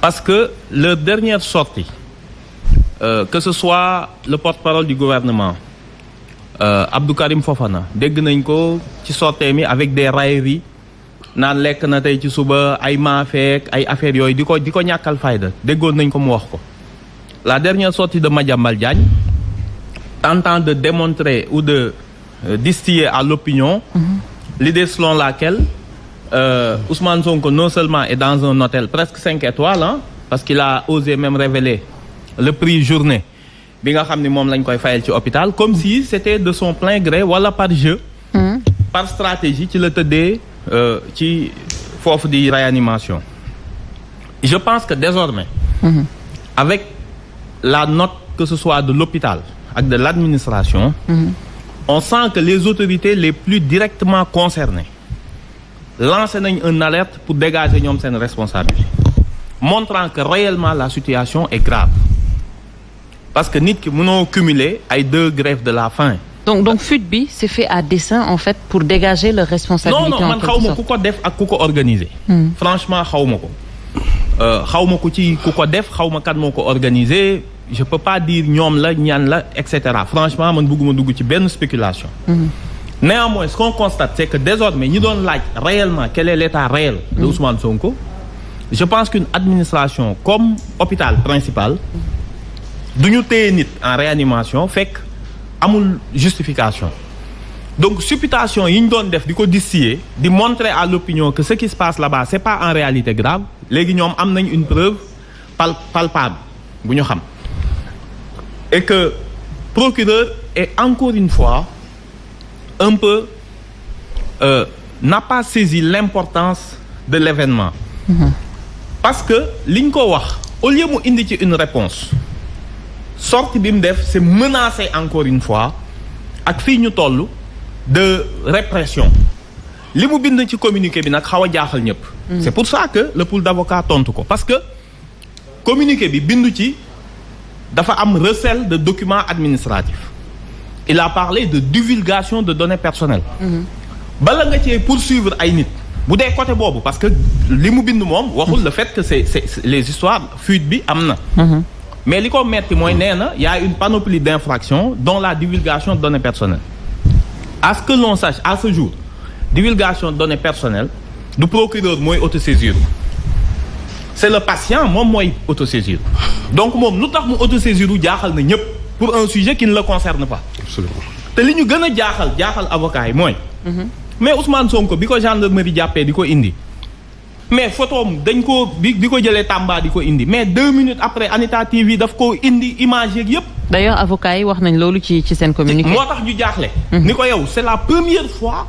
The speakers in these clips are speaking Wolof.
Parce que leur dernière sortie, que ce soit le porte-parole du gouvernement, Abdou Karim Fofana, dégg nañ ko ci sortie mi avec des railleries naan lekk na tey ci suba ay maafeek ay affaires yooyu di ko ñàkkal fayda déggoon nañ ko mu wax ko. La dernière sortie de Madiambal Diagne tentant de démontrer ou de distiller à l'opinion l'idée selon laquelle Ousmane Sonko non seulement est dans un hôtel presque 5 étoiles, hein, parce qu'il a osé même révéler le prix journée bi nga xam ni moom lañ koy fayal ci hôpital, comme si c'était de son plein gré wala par jeu, par stratégie ci la tëddee ci foofu di réanimation. Je pense que désormais avec la note que ce soit de l'hôpital ak de l'administration, on sent que les autorités les plus directement concernées lancé nañ une alerte pour dégager ñoom seen responsabilité, montrant que réellement la situation est grave. Parce que nit ki mënoo cumuler ay 2 grèves de la faim. Donc fuite bi c'est fait à dessein en fait pour dégager leur responsabilité. Non man xaw ma ku ko def ak ku ko organiser. Franchement xaw ma ko. Xaw ma ku ci ku ko def xaw ma kan moo ko organiser. Je peux pas dire ñoom la ñaan la et cetera. Franchement man bëgguma dugg ci benn spéculation. Néanmoins ce qu'on constate c'est que désormais ñi doon laaj réellement quel est l'état réel de Ousmane Sonko, je pense qu'une administration comme hôpital principal duñu téye nit en réanimation fekk amul justification. Donc supputation yi ñu doon def di ko distiller di montrer à l'opinion que ce qui se passe là-bas c'est pas en réalité grave, léegi ñoom am nañ une preuve palpable bu ñu xam, et que procureur est encore une fois un peu n'a pas saisi l'importance de l'événement. Parce que li ñu ko wax au lieu mu indi ci une réponse, sortie bi mu def c'est menacer encore une fois ak fii ñu toll de répression. Li mu bind ci communiqué bi nag xaw a jaaxal ñëpp. C'est pour ça que le pool d'avocats tontu ko, parce que communiqué bi bindu ci dafa am recel de documents administratifs. Il a parlé de divulgation de données personnelles. Bala nga cee poursuivre ay nit bu dee côté boobu, parce que li mu bind moom waxul le fait que c'est les histoires fuite bi am na. Mais li ko metti mooy nee na y a une panoplie d'infractions dont la divulgation de données personnelles. À ce que l'on sache à ce jour, divulgation de données personnelles du procureur mooy autosaisir, c'est le patient moom mooy autosaisir. Donc moom lu tax mu autosaisir jaaxal na ñëpp pour un sujet qui ne le concerne pas. Absolument. Te li ñu gën a jaaxal avocat yi mooy. Mais Ousmane Sonko bi ko gendarmerie jàppee di ko indi. Mais photoom dañ ko bi ko jëlee Tamba di ko indi, mais 2 minutes après Anita TV daf ko indi image yeeg yëpp. D'ailleurs avocats yi wax nañ loolu ci seen communiqué. moo tax ñu jaaxle. ni ko yow c'est la première fois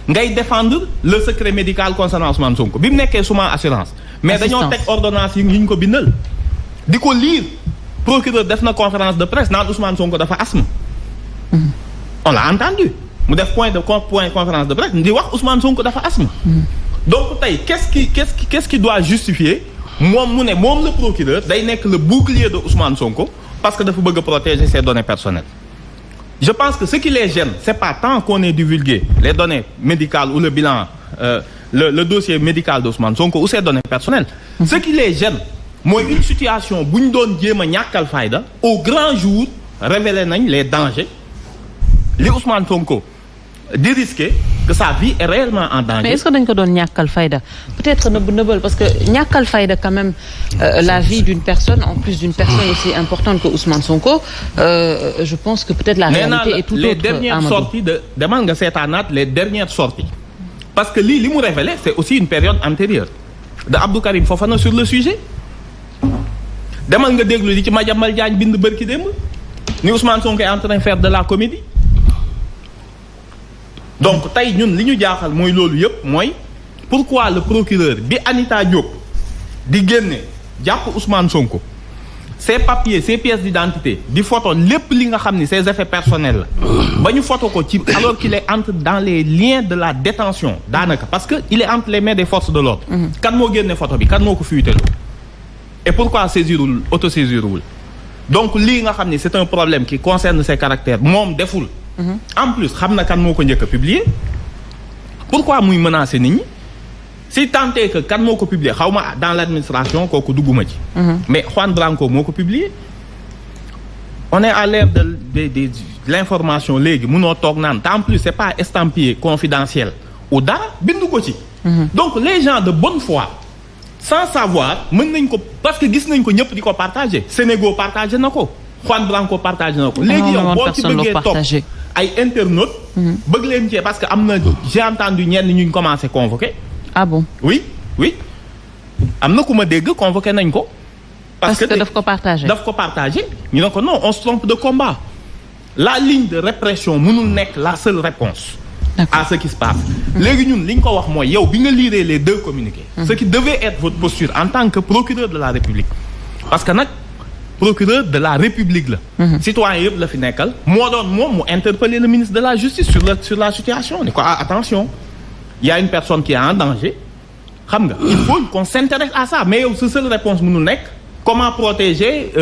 ngay défendre le secret médical concernant Ousmane Sonko bi mu nekkee suma assurance. mais dañoo teg ordonnance yi ñu ko bindal. di ko lire procureur def na conférence de presse naan Ousmane Sonko dafa asthme. On l'a entendu mu def point conférence de presse di wax Ousmane Sonko dafa asthme. Donc tey qu'est-ce qui doit justifier moom mu ne moom le procureur day nekk le bouclier de Ousmane Sonko parce que dafa bëgg a protéger ses données personnelles. Je pense que ce qui les gêne c'est pas tant qu'on ait divulgué les données médicales ou le bilan le dossier médical d'Ousmane Sonko ou ses données personnelles. Ce qui les gêne mooy une situation bu ñu doon jéem a ñàkkal fayda au grand jour révélé nañ les dangers li Ousmane Sonko di risquer, que sa vie est réellement en danger. Mais est-ce que dañ ko doon ñàkkal fayda peut-être nëbbal parce que ñàkkal fayda quand même la vie d'une personne, en plus d'une personne aussi importante que Ousmane Sonko, je pense que peut-être la réalité est tout autre. Les dernières sorties demal nga seetaanaat les dernières sorties, parce que li mu révélé c'est aussi une période antérieure de Abdou Karim Fofana sur le sujet. Demal nga déglu li ci Madiambal Diagne bind bërki démb ni Ousmane Sonko est en train de faire de la comédie. Donc tey ñun li ñu jaaxal mooy loolu yëpp mooy pourquoi le procureur bi Anita Diop di génne jàpp Ousmane Sonko ses papiers ses pièces d'identité di photo lépp li nga xam ni ses effets personnels la ba ñu photo ko ci alors qu'il est entre dans les liens de la détention daanaka parce que il est entre les mains des forces de l'ordre. Kan moo génne photo bi kan moo ko fuiteloo et pourquoi saisirul autosaisirul. Donc lii nga xam ni c'est un problème qui concerne ses caractères moom deful. En plus xam na kan moo ko njëkk a publier pourquoi muy menacer nit ñi si tant est que kan moo ko publier xaw ma dans l'administration kooku dugguma ci. mais Juan Branco moo ko publier. on est à l'ère de l'information léegi munoo toog naan te en plus c'est pas estampillé confidentiel ou dara bindu ko ci. donc les gens de bonne foi sans savoir mën nañ ko parce que gis nañ ko ñëpp di ko partager Sénégal partagé na ko Juan Branco partagé na ko. léegi yow boo ci bëggee topp ay internautes. bëgg leen cee parce que am na j'ai entendu ñenn ñu commencé convoquer. ah bon oui am na ku ma dégg convoqué nañ ko. parce que daf ko partagé ñu ne ko non on se trompe de combat. la ligne de répression mënul nekk la seule réponse à ce qui se passe. léegi ñun li ñu ko wax mooy yow bi nga lire les deux communiqués. ce qui devait être votre posture en tant que procureur de la République. parce que nag procureur de la République la. citoyen yëpp la fi nekkal. moo doon moom mu interpeller le ministre de la Justice sur la situation ni ko attention il y a une personne qui est en danger xam nga il faut qu'on s'intéresse à ça mais yow sa seule réponse mënul nekk comment protéger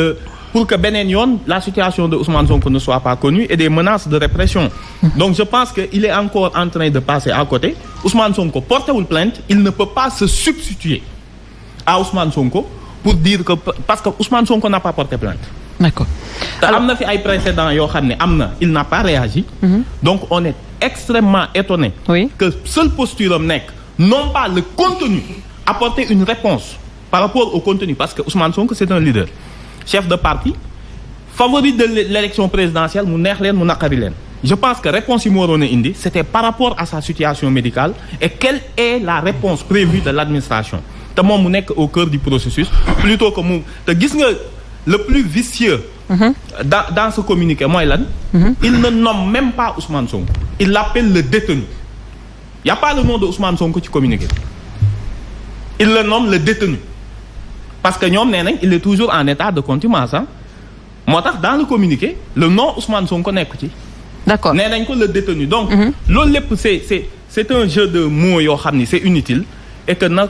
pour que beneen yoon la situation de Ousmane Sonko ne soit pas connue et des menaces de répression. donc je pense que il est encore en train de passer à côté. Ousmane Sonko portewul plainte il ne peut pas se substituer à Ousmane Sonko pour dire que parce que Ousmane Sonko n'a pas porté plainte. d'accord. te am na fi ay précédents yoo xam ne am na il n'a pas réagi. donc on est extrêmement étonné. que seule posture am nekk non pas le contenu apporter une réponse par rapport au contenu parce que Ousmane Sonko c'est un leader chef de parti favori de l'élection présidentielle mu neex leen mu naqari leen. je pense que réponse yi mu waroon a indi c'était par rapport à sa situation médicale et quelle est la réponse prévue de l'administration te moom mu nekk au cœur du processus plutôt que mu te gis nga le plus vicieux dans ce communiqué mooy lan il ne nomme même pas Ousmane Sonko il l'appelle le détenu il y a pas le nom de Ousmane Sonko ci communiqué il le nomme le détenu parce que ñoom nee nañ il est toujours en état de contumace moo tax dans le communiqué le nom Ousmane Sonko nekk ci d'accord nee nañ ko le détenu donc loolu lépp c'est un jeu de mots yoo xam ni c'est inutile et que nag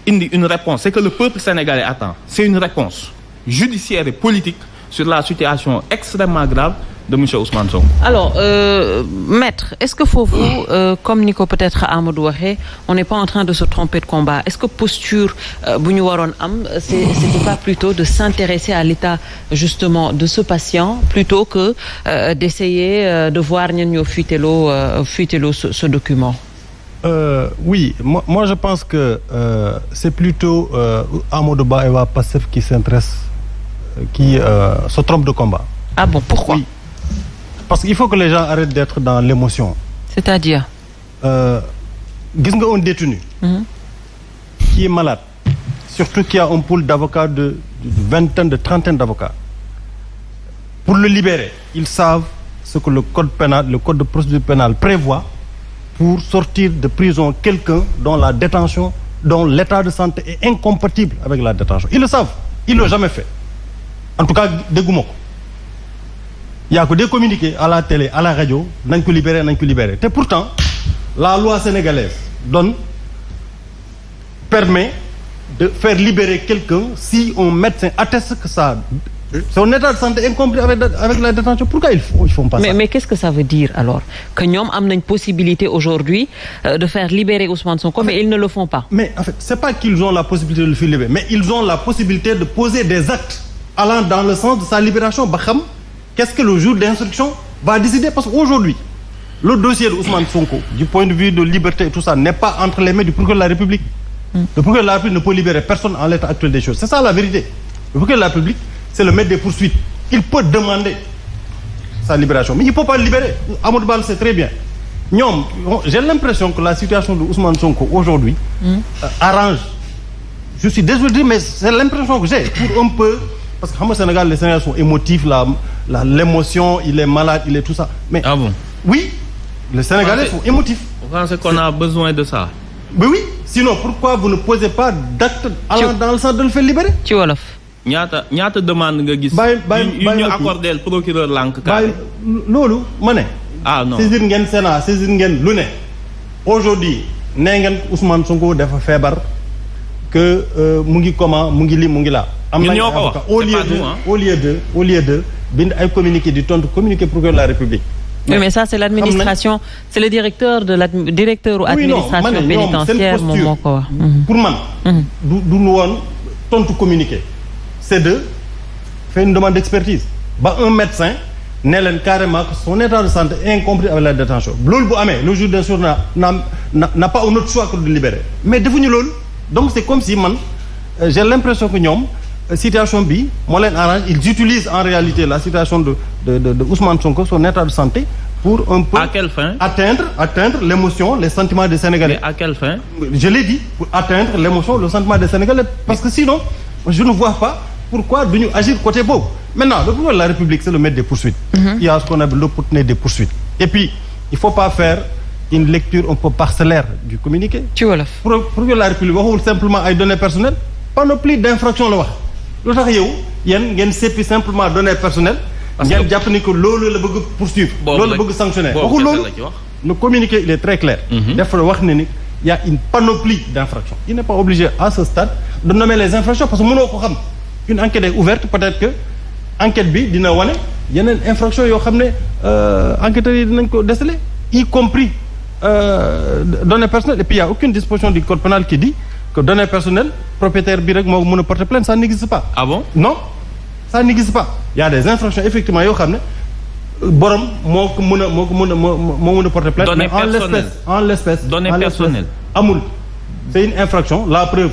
indi une réponse c'est que le peuple sénégalais attend c'est une réponse judiciaire et politique sur la situation extrêmement grave de monsieur Ousmane Sonko. Alors maître est-ce que foofu comme ni ko peut-être Amadou waxee on n'est pas en train de se tromper de combat est-ce que posture bu ñu waroon am c'était pas plutôt de s'intéresser à l'état justement de ce patient plutôt que d'essayer de voir ñan ñoo fuiteloo ce document. Oui, moi je pense que c'est plutôt Amadou Ba et waa Pastef qui s'intéresse qui se trompe de combat. Ah bon, pourquoi? Oui. Parce qu'il faut que les gens arrêtent d'être dans l'émotion. C'est-à-dire? Gis nga un détenu qui est malade, surtout qui a un pool d'avocats de vingtaine, de trentaine d'avocats. Pour le libérer, ils savent ce que le code pénal, le code de procédure pénale prévoit pour sortir de prison quelqu'un dont la détention, dont l'état de santé est incompatible avec la détention. Ils le savent. Ils l'ont jamais fait. En tout cas, dégguma ko. Il y a que des communiqués à la télé, à la radio, nañ ko libérer, nañ ko libérer. Et pourtant, la loi sénégalaise permet de faire libérer quelqu'un si un médecin atteste que ça son état de santé est incompatible avec la détention. Pourquoi ils font pas ça? Mais qu'est-ce que ça veut dire alors? Que ñoom am nañ possibilité aujourd'hui de faire libérer Ousmane Sonko, mais ils ne le font pas. Mais en fait, c'est pas qu'ils ont la possibilité de le faire libérer, mais ils ont la possibilité de poser des actes allant dans le sens de sa libération. Ba xam qu'est-ce que le juge d'instruction va décider? Parce qu'aujourd'hui, le dossier de Ousmane Sonko, du point de vue de liberté et tout ça, n'est pas entre les mains du procureur de la République. Le procureur de la République ne peut libérer personne en l'état actuel des choses. C'est ça la vérité. Le procureur de la République, c'est le maître des poursuites. Il peut demander sa libération, mais il ne peut pas le libérer. Amadou Ba le sait très bien. J'ai l'impression que la situation de Ousmane Sonko aujourd'hui arrange. Je suis désolé, mais c'est l'impression que j'ai. Pour un peu, parce que au Sénégal, les Sénégalais sont émotifs, l'émotion, il est malade, il est tout ça. Mais ah bon? Oui, les Sénégalais sont émotifs. Vous pensez qu'on a besoin de ça? Mais oui, sinon pourquoi vous ne posez pas d'acte allant dans le sens de le faire libérer? Ci wolof. ñaata demande nga gis. yu ñu accordé le procureur Lank Kaare. loolu ma ne. ah non saisir ngeen Sénat saisir ngeen lu ne. aujourd'hui nee ngeen Ousmane Sonko dafa feebar que mu ngi comment mu ngi li mu ngi laa. am nañu avocat au lieu de bind ay communiqué di tontu communiqué procureur de la République Oui, mais ça c'est l'administration, c'est le directeur ou administration pénitentiaire moom moo ko wax. pour man. du lu woon tontu communiqué. c'est de faire une demande d'expertise ba un médecin ne leen carrément que son état de santé est incompris avec la détention loolu bu amee le juge d'instruction n'a pas un autre choix que de libérer mais defuñu loolu donc c'est comme si man j'ai l'impression que ñoom situation bi moo leen arrange ils utilisent en réalité la situation de Ousmane Sonko son état de santé pour un peu à quelle fin atteindre l'émotion les sentiments des Sénégalais. Mais à quelle fin? Je l'ai dit, pour atteindre l'émotion le sentiment des Sénégalais parce que sinon je ne vois pas pourquoi duñu agir côté boobu. Maintenant le pouvoir de la République c'est le maître des poursuites. Il y a ce qu'on appelle l'opportunité des poursuites. Et puis il faut pas faire une lecture un peu parcellaire du communiqué. ci wolof. pour que la République waxul simplement ay données personnelles panoplie d'infractions la wax lu tax yow yéen ngeen seppi simplement données personnelles. ngeen jàpp ni que loolu la bëgg poursuivre. loolu la bëgg sanctionner. waxul loolu le communiqué il est très clair. dafa wax ne ni il y a une panoplie d'infractions. Il n'est pas obligé à ce stade de nommer les infractions parce que mënoo ko xam. Une enquête est ouverte peut-être que enquête bi dina wane yeneen infraction yoo xam ne enquêteurs yi dinañ ko déceler y compris données personnelles et puis il y a aucune disposition du code pénal qui dit que données personnelles propriétaire bi rek moo mën a porter plainte ça n'existe pas. Ah bon? Non, ça n'existe pas. Il y a des infractions effectivement yoo xam ne borom moo ko mën a porter plainte. Données personnelles en l'espèce données personnelles amul. C'est une infraction. La preuve,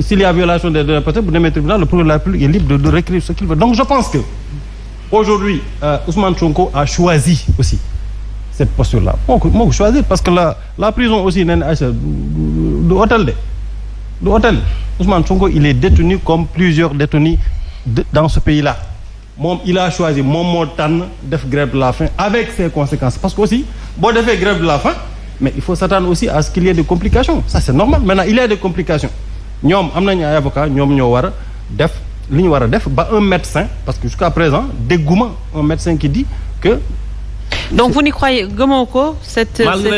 s'il y a violation des données personnelles, vous demee tribunal, le procureur de la République est libre de réécrire ce qu'il veut. Donc je pense que aujourd'hui, Ousmane Sonko a choisi aussi cette posture-là. Moo ko choisir parce que la prison aussi nee na du hôtel du hôtel. Ousmane Sonko il est détenu comme plusieurs détenus dans ce pays-là. Moom il a choisi moom moo tànn def grève de la faim avec ses conséquences parce que aussi boo defee grève de la faim. Mais il faut s'attendre aussi à ce qu'il y ait des complications. Ça c'est normal. Maintenant il y a des complications. ñoom am nañu ay avocats ñoom ñoo war a def li ñu war a def ba un médecin parce que jusqu'à présent dégguma un médecin qui dit que. Donc vous n'y croyez gëmoo ko cette